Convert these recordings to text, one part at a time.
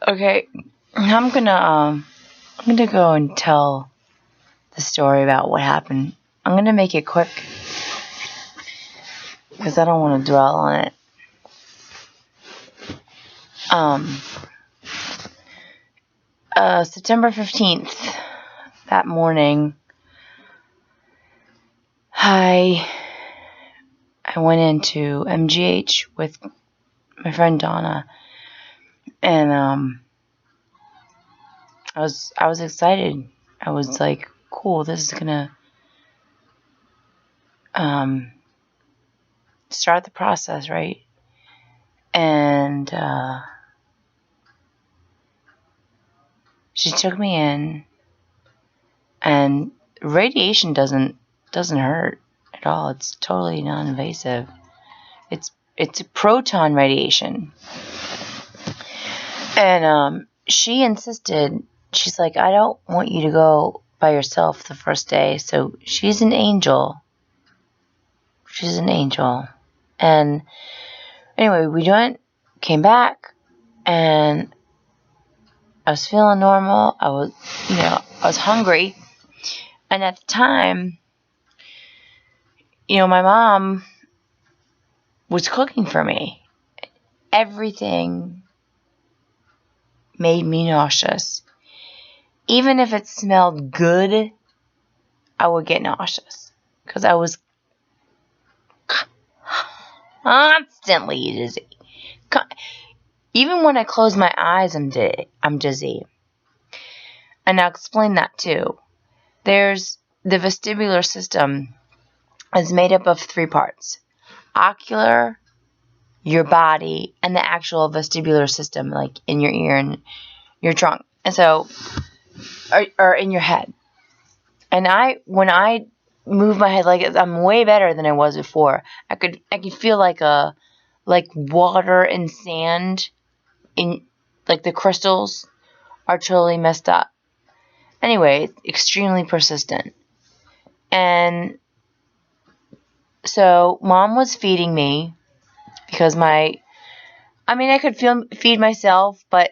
Okay, I'm gonna go and tell the story about what happened. I'm gonna make it quick because I don't want to dwell on it. September 15th, that morning, I went into MGH with my friend Donna, and I was excited. I was like, cool, this is gonna start the process, right? And she took me in, and radiation doesn't hurt at all. It's totally non-invasive. It's a proton radiation. And she insisted. She's like, I don't want you to go by yourself the first day. So she's an angel. She's an angel. And anyway, we came back, and I was feeling normal. I was hungry. And at the time, my mom was cooking for me. Everything made me nauseous. Even if it smelled good, I would get nauseous because I was constantly dizzy. Even when I close my eyes, I'm dizzy. And I'll explain that too. There's the vestibular system is made up of 3 parts: ocular, your body, and the actual vestibular system, like in your ear and your trunk, and so, or in your head. And when I move my head, like, I'm way better than I was before. I could feel like water and sand in, like, the crystals are totally messed up. Anyway, it's extremely persistent. And so Mom was feeding me because I could feed myself, but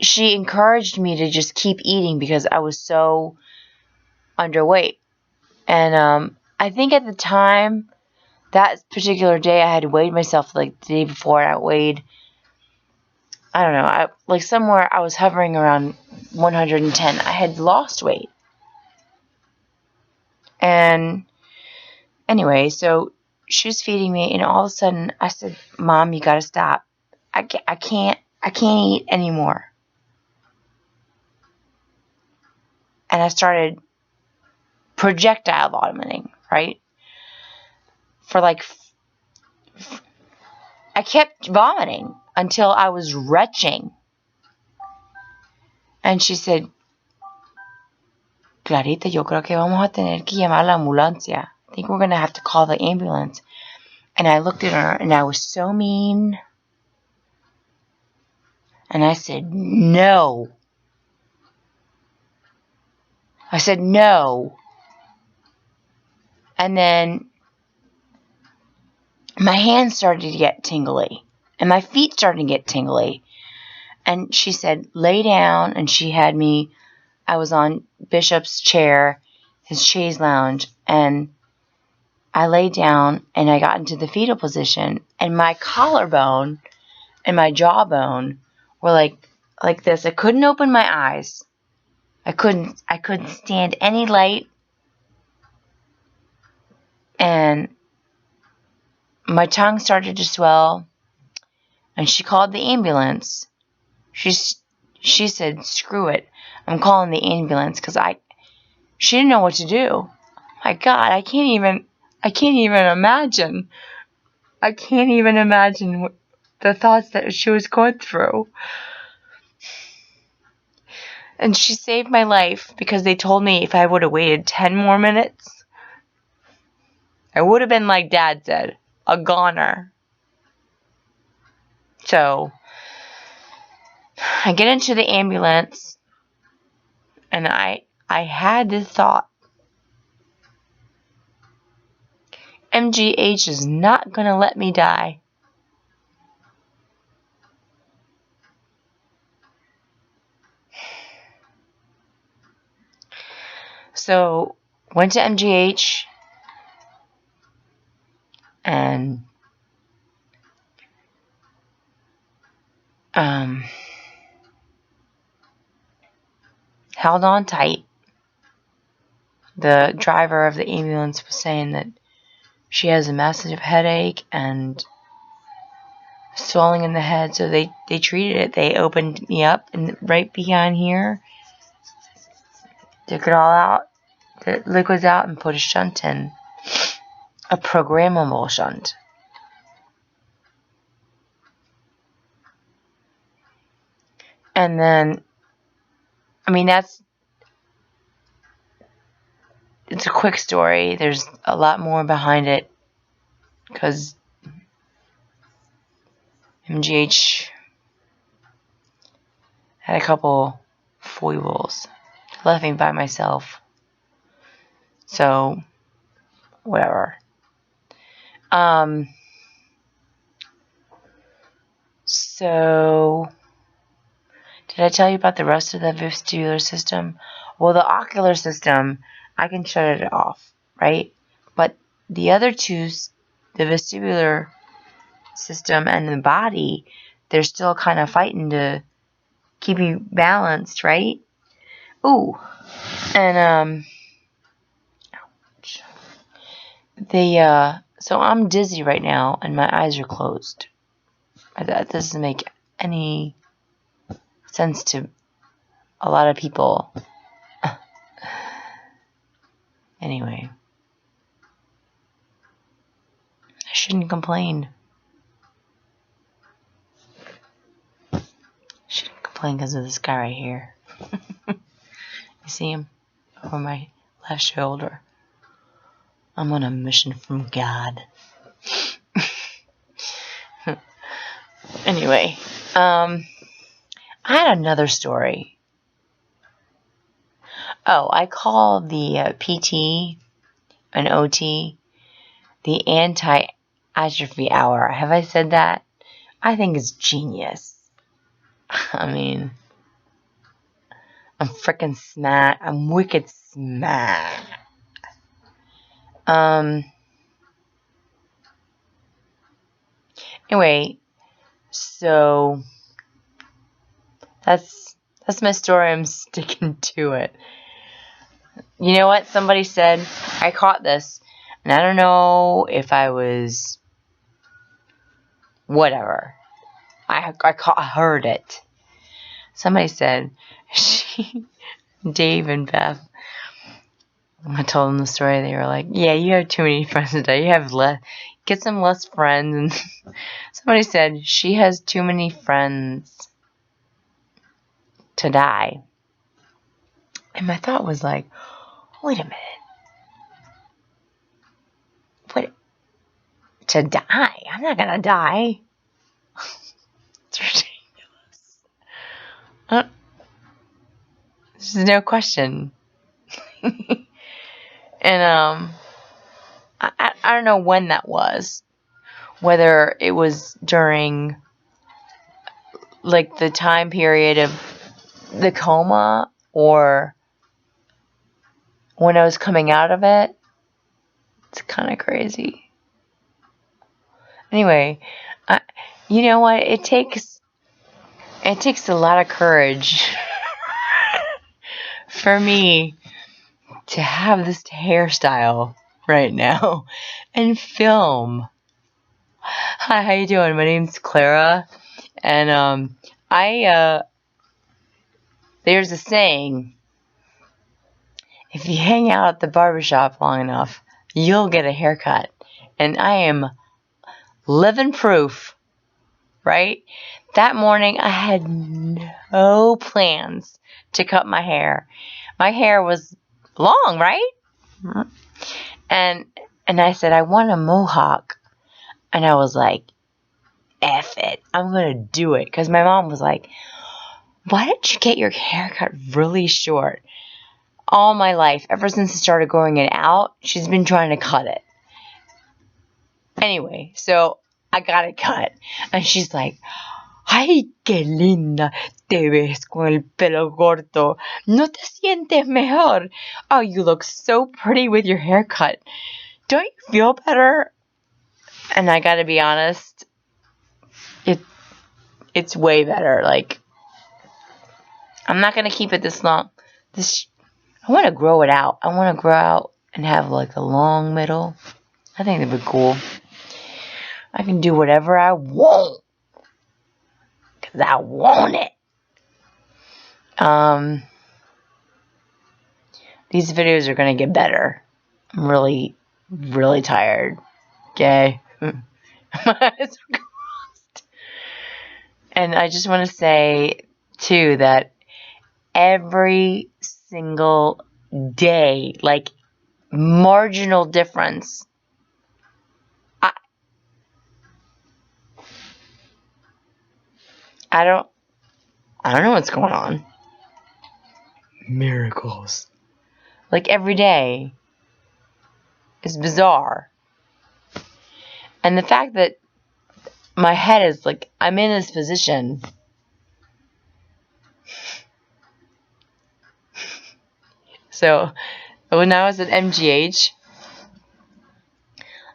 she encouraged me to just keep eating because I was so underweight. And I think at the time, that particular day, I had weighed myself like the day before, and I weighed, I don't know, somewhere I was hovering around 110. I had lost weight. And anyway, so she was feeding me, and all of a sudden I said, Mom, you gotta stop. I can't eat anymore. And I started projectile vomiting, right? For I kept vomiting until I was retching. And she said, Clarita, yo creo que vamos a tener que llamar la ambulancia. I think we're going to have to call the ambulance. And I looked at her, and I was so mean. And I said, no. I said, no. And then my hands started to get tingly, and my feet started to get tingly. And she said, lay down. And she had me, I was on Bishop's chair, his chaise lounge, and I laid down, and I got into the fetal position, and my collarbone and my jawbone were like this. I couldn't open my eyes. I couldn't stand any light. And my tongue started to swell, and she called the ambulance. She said, screw it, I'm calling the ambulance, because she didn't know what to do. My God, I can't even imagine. I can't even imagine the thoughts that she was going through. And she saved my life because they told me if I would have waited 10 more minutes, I would have been, like Dad said, a goner. So I get into the ambulance, and I had this thought. MGH is not going to let me die. So, went to MGH and held on tight. The driver of the ambulance was saying that she has a massive headache and swelling in the head, so they treated it. They opened me up and right behind here, took it all out, the liquids out, and put a shunt in, a programmable shunt. And then, I mean, it's a quick story. There's a lot more behind it because MGH had a couple foibles. Left me by myself. So, whatever. So, did I tell you about the rest of the vestibular system? Well, the ocular system, I can shut it off, right? But the other two, the vestibular system and the body, they're still kind of fighting to keep you balanced, right? Ooh. And, ouch. So I'm dizzy right now and my eyes are closed. That doesn't make any sense to a lot of people. Anyway. I shouldn't complain. Shouldn't complain because of this guy right here. You see him? Over my left shoulder. I'm on a mission from God. Anyway, I had another story. Oh, I call the PT and OT the anti-atrophy hour. Have I said that? I think it's genius. I mean, I'm freaking smart. I'm wicked smart. Anyway, so that's my story. I'm sticking to it. You know what? Somebody said, I caught this, and I don't know if I was whatever. I heard it. Somebody said, Dave and Beth, I told them the story, they were like, yeah, you have too many friends today. You have get some less friends. And somebody said, she has too many friends to die. And my thought was like, wait a minute. What? To die? I'm not going to die. It's ridiculous. There's no question. And I don't know when that was. Whether it was during like the time period of the coma or when I was coming out of it. It's kind of crazy. Anyway, you know what? It takes a lot of courage for me to have this hairstyle right now and film. Hi, how you doing? My name's Clara, and there's a saying, if you hang out at the barbershop long enough, you'll get a haircut. And I am living proof, right? That morning, I had no plans to cut my hair. My hair was long, right? And I said, I want a mohawk. And I was like, F it. I'm going to do it. Because my mom was like, why don't you get your hair cut really short? All my life, ever since it started growing it out, she's been trying to cut it. Anyway, so I got it cut. And she's like, ¡Ay, qué linda te ves con el pelo corto! ¿No te sientes mejor? Oh, you look so pretty with your haircut. Don't you feel better? And I gotta be honest, it's way better. Like, I'm not gonna keep it this long. I want to grow it out. I want to grow out and have like a long middle. I think that'd be cool. I can do whatever I want. Because I want it. These videos are going to get better. I'm really, really tired. Okay? My eyes are crossed. And I just want to say, too, that every single day, like, marginal difference. I don't know what's going on. Miracles. Like every day is bizarre. And the fact that my head is like, I'm in this position. So when I was at MGH,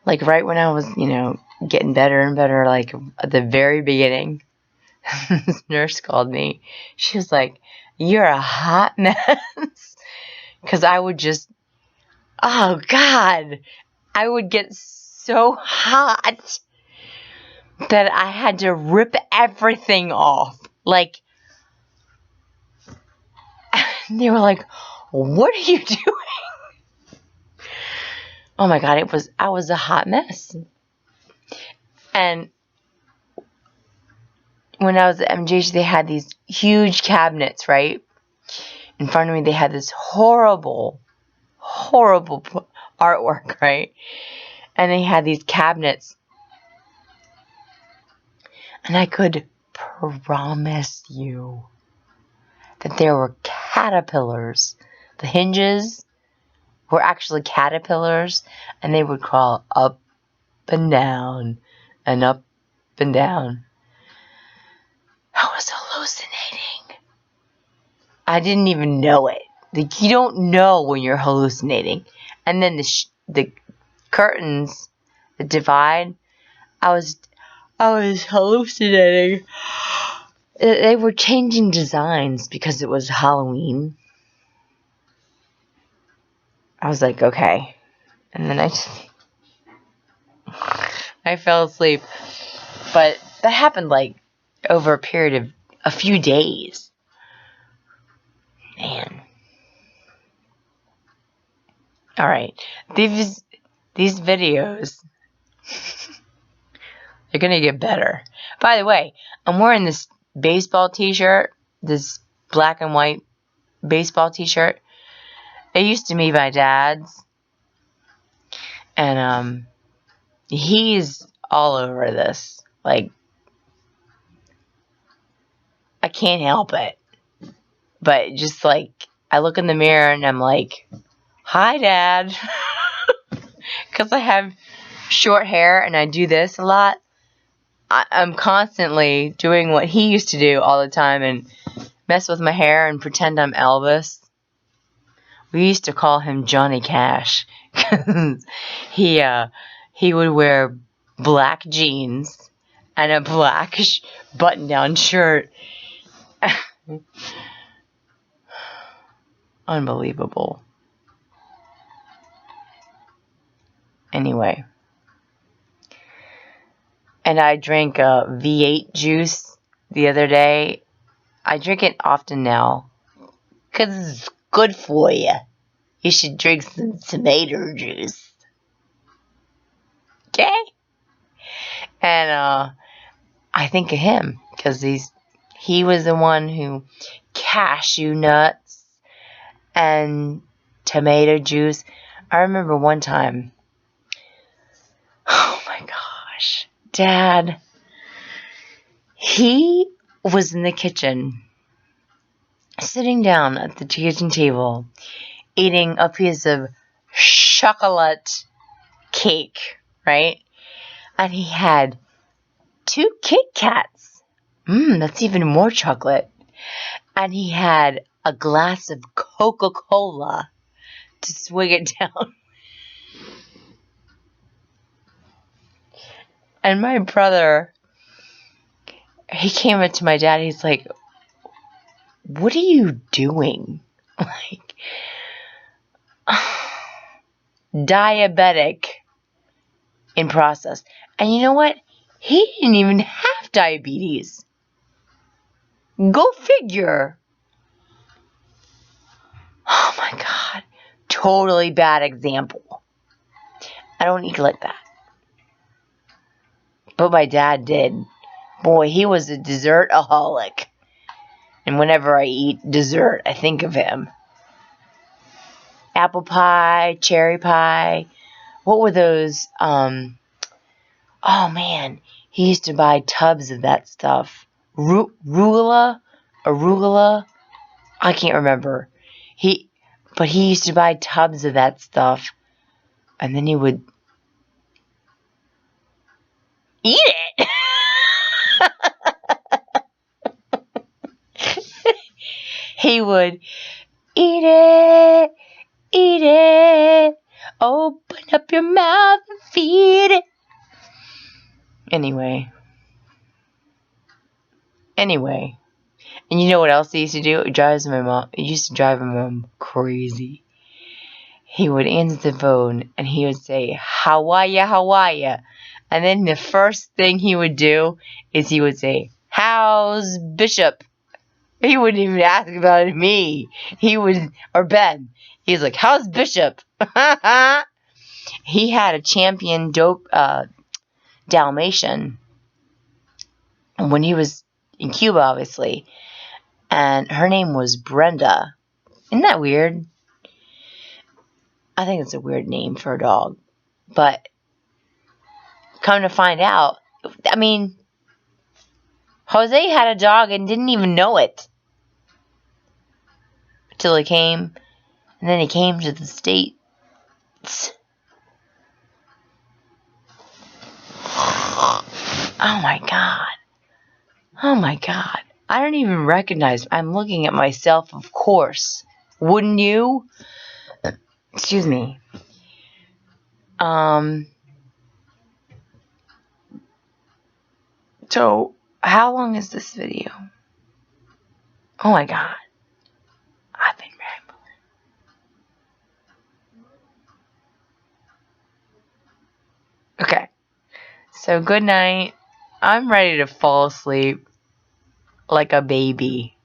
like right when I was, getting better and better, like at the very beginning, this nurse called me. She was like, "You're a hot mess." Because I would just, oh God, I would get so hot that I had to rip everything off. Like, they were like, "What are you doing?" Oh my God, I was a hot mess. And when I was at MGH, they had these huge cabinets, right? In front of me, they had this horrible artwork, right? And they had these cabinets. And I could promise you that there were caterpillars. The hinges were actually caterpillars, and they would crawl up and down and up and down. I was hallucinating. I didn't even know it. Like, you don't know when you're hallucinating. And then the curtains, the divide, I was hallucinating. They were changing designs because it was Halloween. I was like, okay. And then I fell asleep. But that happened like over a period of a few days. Man. Alright. These videos, they're gonna get better. By the way, I'm wearing this baseball t-shirt. This black and white baseball t-shirt. It used to be my dad's. And he's all over this. Like, I can't help it. But just like, I look in the mirror and I'm like, "Hi, Dad." Because I have short hair and I do this a lot. I'm constantly doing what he used to do all the time and mess with my hair and pretend I'm Elvis. We used to call him Johnny Cash because he would wear black jeans and a black button-down shirt. Unbelievable. Anyway. And I drank a V8 juice the other day. I drink it often now because it's good for you. You should drink some tomato juice. Okay? And I think of him because he was the one who cashew nuts and tomato juice. I remember one time, oh my gosh, Dad, he was in the kitchen, sitting down at the kitchen table, eating a piece of chocolate cake, right? And he had 2 Kit Kats. That's even more chocolate. And he had a glass of Coca-Cola to swig it down. And my brother, he came up to my dad. He's like, "What are you doing?" Like, diabetic in process. And you know what? He didn't even have diabetes. Go figure. Oh my God. Totally bad example. I don't eat like that. But my dad did. Boy, he was a dessert-aholic. And whenever I eat dessert, I think of him. Apple pie, cherry pie. What were those? Oh man, he used to buy tubs of that stuff. Arugula? I can't remember. But he used to buy tubs of that stuff. And then he would eat it. He would eat it, eat it. Open up your mouth and feed it. Anyway. And you know what else he used to do? It used to drive my mom crazy. He would answer the phone and he would say, "How are ya, how are ya?" And then the first thing he would do is he would say, "How's Bishop?" He wouldn't even ask about me. Or Ben. He's like, "How's Bishop?" He had a champion Dalmatian when he was in Cuba, obviously. And her name was Brenda. Isn't that weird? I think it's a weird name for a dog. But come to find out, I mean, Jose had a dog and didn't even know it. Until he came. And then he came to the States. Oh my God. Oh my God. I don't even recognize. I'm looking at myself, of course. Wouldn't you? Excuse me. So, how long is this video? Oh my God. I've been rambling. Okay. So, good night. I'm ready to fall asleep like a baby.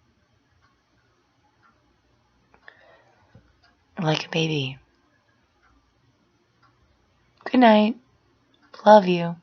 Like a baby. Good night. Love you.